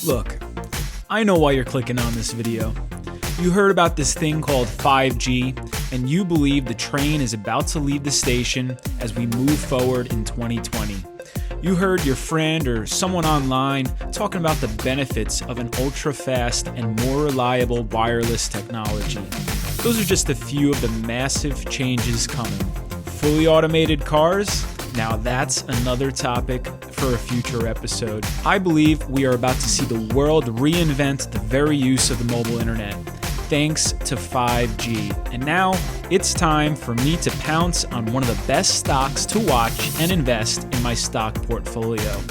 Look, I know why you're clicking on this video. You heard about this thing called 5G, and you believe the train is about to leave the station as we move forward in 2020. You heard your friend or someone online talking about the benefits of an ultra-fast and more reliable wireless technology. Those are just a few of the massive changes coming. Fully automated cars? Now that's another topic for a future episode. I believe we are about to see the world reinvent the very use of the mobile internet, thanks to 5G. And now it's time for me to pounce on one of the best stocks to watch and invest in my stock portfolio.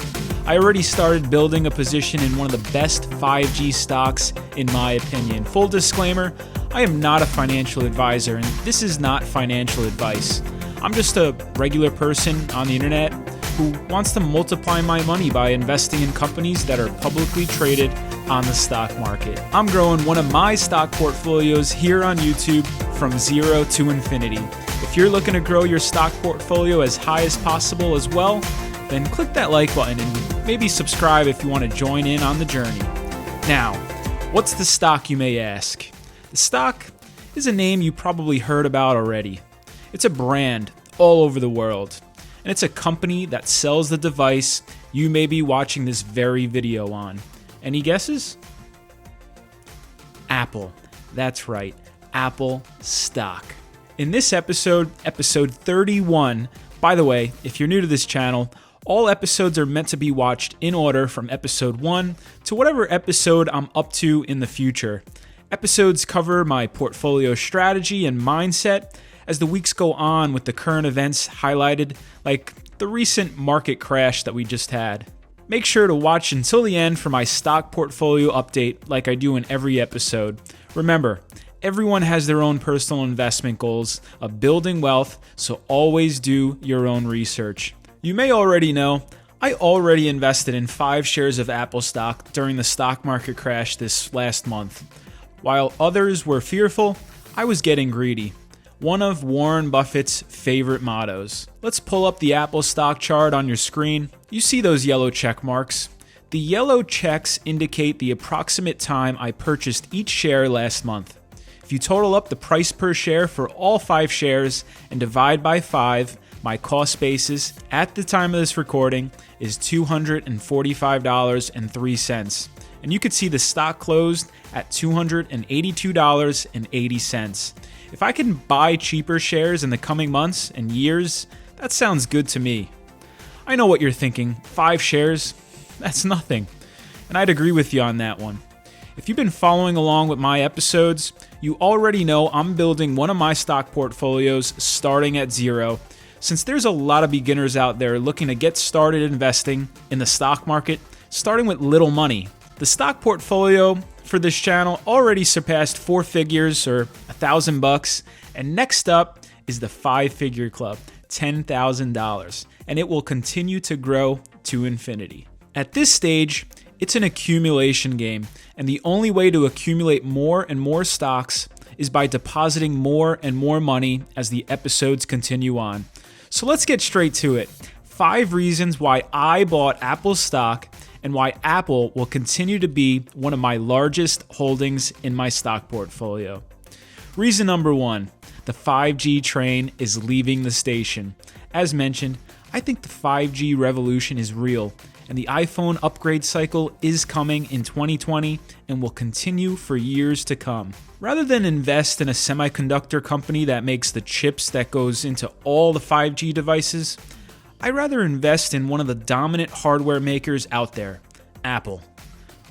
I already started building a position in one of the best 5G stocks in my opinion. Full disclaimer, I am not a financial advisor and this is not financial advice. I'm just a regular person on the internet who wants to multiply my money by investing in companies that are publicly traded on the stock market. I'm growing one of my stock portfolios here on YouTube from zero to infinity. If you're looking to grow your stock portfolio as high as possible as well, then click that like button and maybe subscribe if you want to join in on the journey. Now, what's the stock, you may ask? The stock is a name you probably heard about already. It's a brand all over the world, and it's a company that sells the device you may be watching this very video on. Any guesses? Apple. That's right, Apple stock. In this episode, episode 31, by the way, if you're new to this channel, all episodes are meant to be watched in order from episode 1 to whatever episode I'm up to in the future. Episodes cover my portfolio strategy and mindset as the weeks go on with the current events highlighted, like the recent market crash that we just had. Make sure to watch until the end for my stock portfolio update like I do in every episode. Remember, everyone has their own personal investment goals of building wealth, so always do your own research. You may already know, I already invested in 5 shares of Apple stock during the stock market crash this last month. While others were fearful, I was getting greedy. One of Warren Buffett's favorite mottos. Let's pull up the Apple stock chart on your screen. You see those yellow check marks. The yellow checks indicate the approximate time I purchased each share last month. If you total up the price per share for all 5 shares and divide by 5, my cost basis at the time of this recording is $245.03. And you could see the stock closed at $282.80. If I can buy cheaper shares in the coming months and years, that sounds good to me. I know what you're thinking, 5 shares? That's nothing. And I'd agree with you on that one. If you've been following along with my episodes, you already know I'm building one of my stock portfolios starting at zero. Since there's a lot of beginners out there looking to get started investing in the stock market, starting with little money. The stock portfolio for this channel already surpassed 4 figures or $1,000, and next up is the 5-figure club, $10,000, and it will continue to grow to infinity. At this stage, it's an accumulation game, and the only way to accumulate more and more stocks is by depositing more and more money as the episodes continue on. So let's get straight to it. 5 reasons why I bought Apple stock and why Apple will continue to be one of my largest holdings in my stock portfolio. Reason number 1, the 5G train is leaving the station. As mentioned, I think the 5G revolution is real, and the iPhone upgrade cycle is coming in 2020 and will continue for years to come. Rather than invest in a semiconductor company that makes the chips that goes into all the 5G devices, I'd rather invest in one of the dominant hardware makers out there, Apple.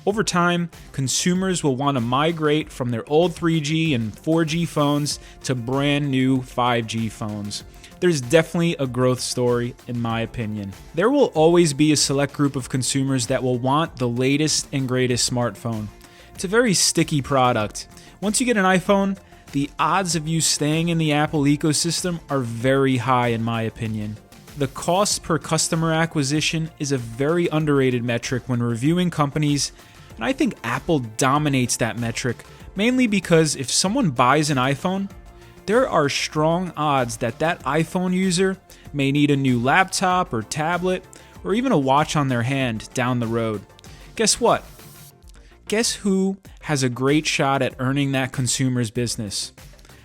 Over time, consumers will want to migrate from their old 3G and 4G phones to brand new 5G phones. There's definitely a growth story, in my opinion. There will always be a select group of consumers that will want the latest and greatest smartphone. It's a very sticky product. Once you get an iPhone, the odds of you staying in the Apple ecosystem are very high, in my opinion. The cost per customer acquisition is a very underrated metric when reviewing companies, and I think Apple dominates that metric, mainly because if someone buys an iPhone, there are strong odds that that iPhone user may need a new laptop or tablet, or even a watch on their hand down the road. Guess what? guess who has a great shot at earning that consumer's business?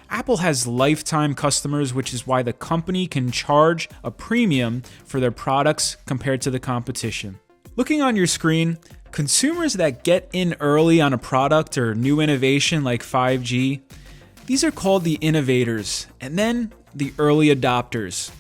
Apple has lifetime customers, which is why the company can charge a premium for their products compared to the competition. Looking on your screen, consumers that get in early on a product or new innovation like 5G, these are called the innovators, and then the early adopters.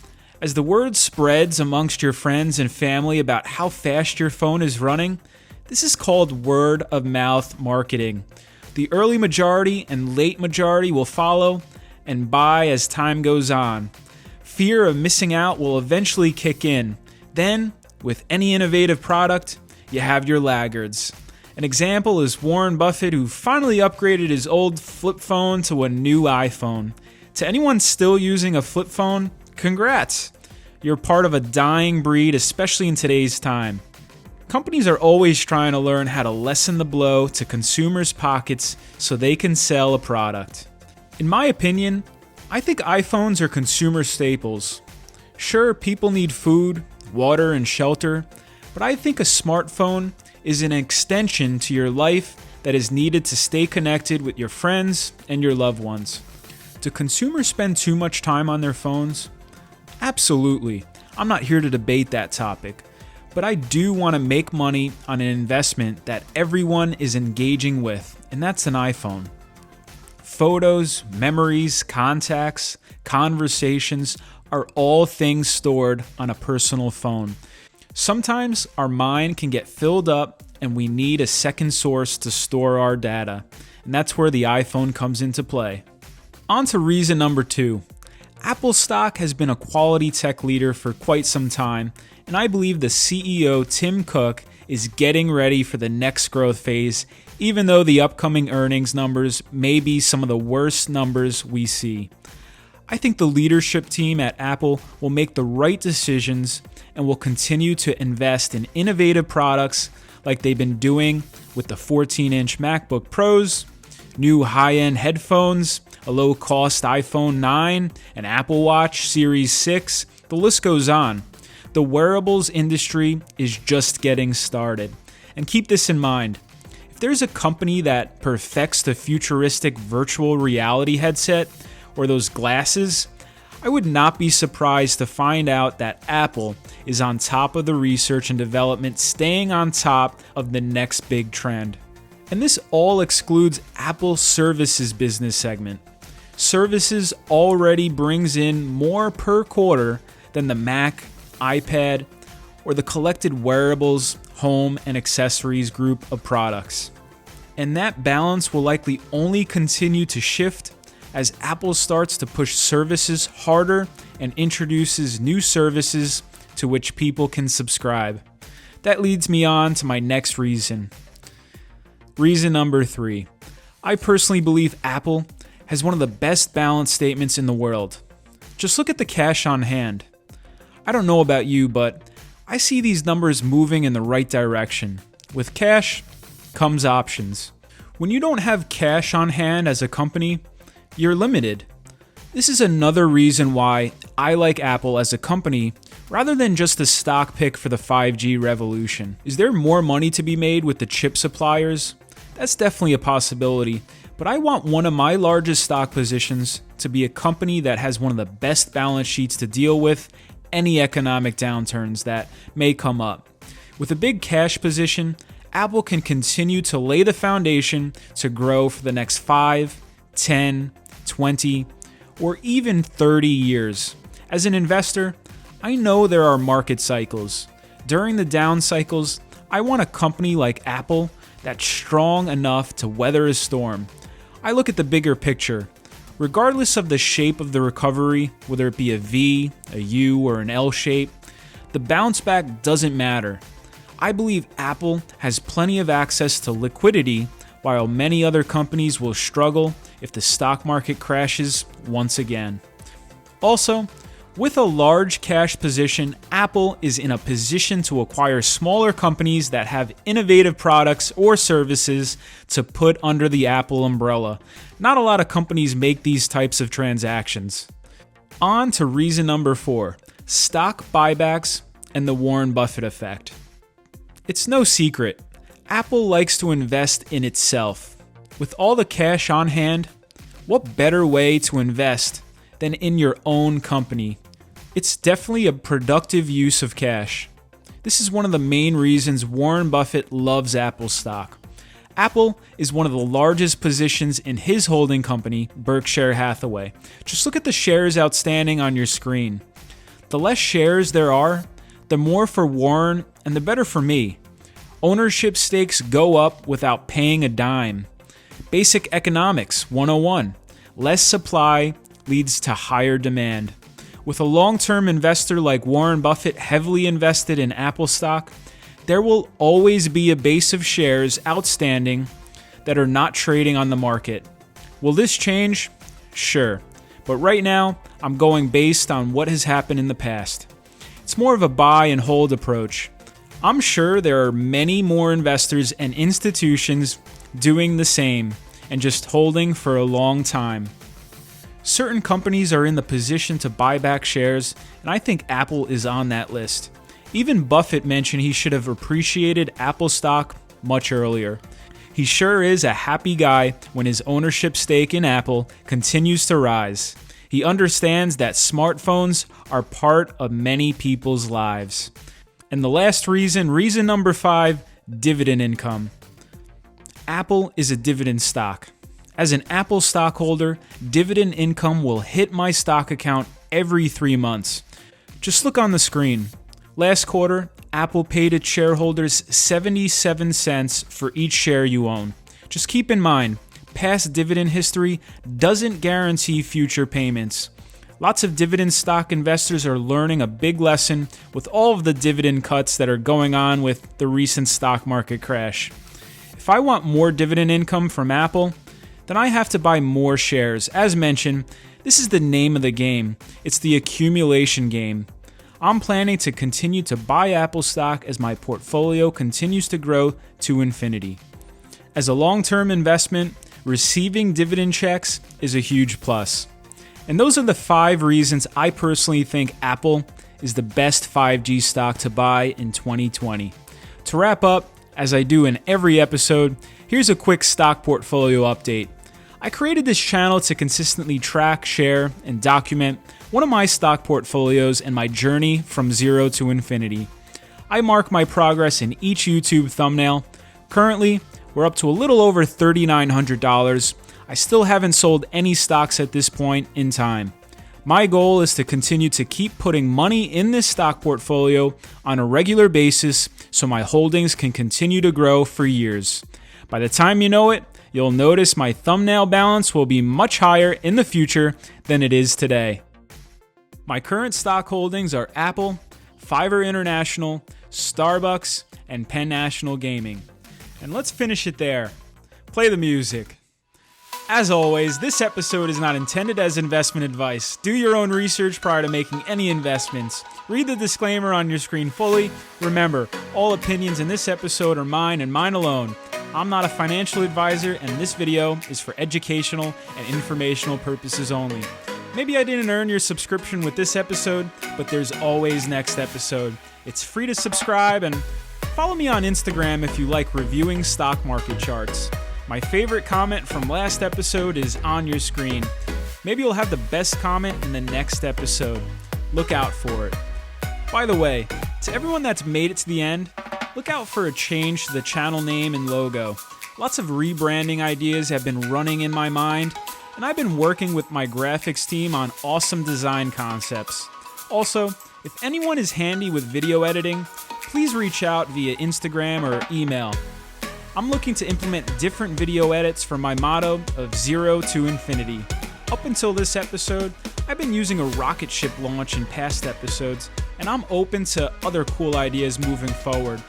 As the word spreads amongst your friends and family about how fast your phone is running, this is called word of mouth marketing. The early majority and late majority will follow and buy as time goes on. Fear of missing out will eventually kick in. Then, with any innovative product, you have your laggards. An example is Warren Buffett, who finally upgraded his old flip phone to a new iPhone. To anyone still using a flip phone, congrats. You're part of a dying breed, especially in today's time. Companies are always trying to learn how to lessen the blow to consumers' pockets so they can sell a product. In my opinion, I think iPhones are consumer staples. Sure, people need food, water, and shelter, but I think a smartphone is an extension to your life that is needed to stay connected with your friends and your loved ones. Do consumers spend too much time on their phones? Absolutely. I'm not here to debate that topic. But I do want to make money on an investment that everyone is engaging with, and that's an iPhone. Photos, memories, contacts, conversations are all things stored on a personal phone. Sometimes our mind can get filled up and we need a second source to store our data, and that's where the iPhone comes into play. On to reason number 2. Apple stock has been a quality tech leader for quite some time, and I believe the CEO, Tim Cook, is getting ready for the next growth phase, even though the upcoming earnings numbers may be some of the worst numbers we see. I think the leadership team at Apple will make the right decisions and will continue to invest in innovative products like they've been doing with the 14-inch MacBook Pros, new high-end headphones, a low-cost iPhone 9, an Apple Watch Series 6, the list goes on. The wearables industry is just getting started. And keep this in mind, if there's a company that perfects the futuristic virtual reality headset or those glasses, I would not be surprised to find out that Apple is on top of the research and development, staying on top of the next big trend. And this all excludes Apple's services business segment. Services already brings in more per quarter than the Mac, iPad, or the collected wearables, home, and accessories group of products. And that balance will likely only continue to shift as Apple starts to push services harder and introduces new services to which people can subscribe. That leads me on to my next reason. Reason number 3. I personally believe Apple has one of the best balance statements in the world. Just look at the cash on hand. I don't know about you, but I see these numbers moving in the right direction. With cash comes options. When you don't have cash on hand as a company, you're limited. This is another reason why I like Apple as a company rather than just a stock pick for the 5G revolution. Is there more money to be made with the chip suppliers? That's definitely a possibility, but I want one of my largest stock positions to be a company that has one of the best balance sheets to deal with any economic downturns that may come up. With a big cash position, Apple can continue to lay the foundation to grow for the next 5, 10, 20, or even 30 years. As an investor, I know there are market cycles. During the down cycles, I want a company like Apple that's strong enough to weather a storm. I look at the bigger picture. Regardless of the shape of the recovery, whether it be a V, a U, or an L shape, the bounce back doesn't matter. I believe Apple has plenty of access to liquidity, while many other companies will struggle if the stock market crashes once again. Also, with a large cash position, Apple is in a position to acquire smaller companies that have innovative products or services to put under the Apple umbrella. Not a lot of companies make these types of transactions. On to reason number 4, stock buybacks and the Warren Buffett effect. It's no secret, Apple likes to invest in itself. With all the cash on hand, what better way to invest than in your own company? It's definitely a productive use of cash. This is one of the main reasons Warren Buffett loves Apple stock. Apple is one of the largest positions in his holding company, Berkshire Hathaway. Just look at the shares outstanding on your screen. The less shares there are, the more for Warren and the better for me. Ownership stakes go up without paying a dime. Basic Economics 101. Less supply leads to higher demand. With a long-term investor like Warren Buffett heavily invested in Apple stock, there will always be a base of shares outstanding that are not trading on the market. Will this change? Sure. But right now, I'm going based on what has happened in the past. It's more of a buy and hold approach. I'm sure there are many more investors and institutions doing the same and just holding for a long time. Certain companies are in the position to buy back shares, and I think Apple is on that list. Even Buffett mentioned he should have appreciated Apple stock much earlier. He sure is a happy guy when his ownership stake in Apple continues to rise. He understands that smartphones are part of many people's lives. And the last reason number 5, dividend income. Apple is a dividend stock. As an Apple stockholder, dividend income will hit my stock account every 3 months. Just look on the screen. Last quarter, Apple paid its shareholders 77 cents for each share you own. Just keep in mind, past dividend history doesn't guarantee future payments. Lots of dividend stock investors are learning a big lesson with all of the dividend cuts that are going on with the recent stock market crash. If I want more dividend income from Apple, then I have to buy more shares. As mentioned, this is the name of the game. It's the accumulation game. I'm planning to continue to buy Apple stock as my portfolio continues to grow to infinity. As a long-term investment, receiving dividend checks is a huge plus. And those are the 5 reasons I personally think Apple is the best 5G stock to buy in 2020. To wrap up, as I do in every episode, here's a quick stock portfolio update. I created this channel to consistently track, share, and document one of my stock portfolios and my journey from zero to infinity. I mark my progress in each YouTube thumbnail. Currently, we're up to a little over $3,900. I still haven't sold any stocks at this point in time. My goal is to continue to keep putting money in this stock portfolio on a regular basis so my holdings can continue to grow for years. By the time you know it, you'll notice my thumbnail balance will be much higher in the future than it is today. My current stock holdings are Apple, Fiverr International, Starbucks, and Penn National Gaming. And let's finish it there. Play the music. As always, this episode is not intended as investment advice. Do your own research prior to making any investments. Read the disclaimer on your screen fully. Remember, all opinions in this episode are mine and mine alone. I'm not a financial advisor, and this video is for educational and informational purposes only. Maybe I didn't earn your subscription with this episode, but there's always next episode. It's free to subscribe, and follow me on Instagram if you like reviewing stock market charts. My favorite comment from last episode is on your screen. Maybe you'll have the best comment in the next episode. Look out for it. By the way, to everyone that's made it to the end, look out for a change to the channel name and logo. Lots of rebranding ideas have been running in my mind, and I've been working with my graphics team on awesome design concepts. Also, if anyone is handy with video editing, please reach out via Instagram or email. I'm looking to implement different video edits for my motto of zero to infinity. Up until this episode, I've been using a rocket ship launch in past episodes, and I'm open to other cool ideas moving forward.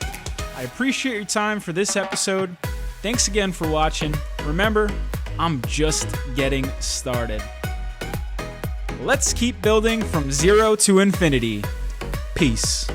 I appreciate your time for this episode. Thanks again for watching. Remember, I'm just getting started. Let's keep building from zero to infinity. Peace.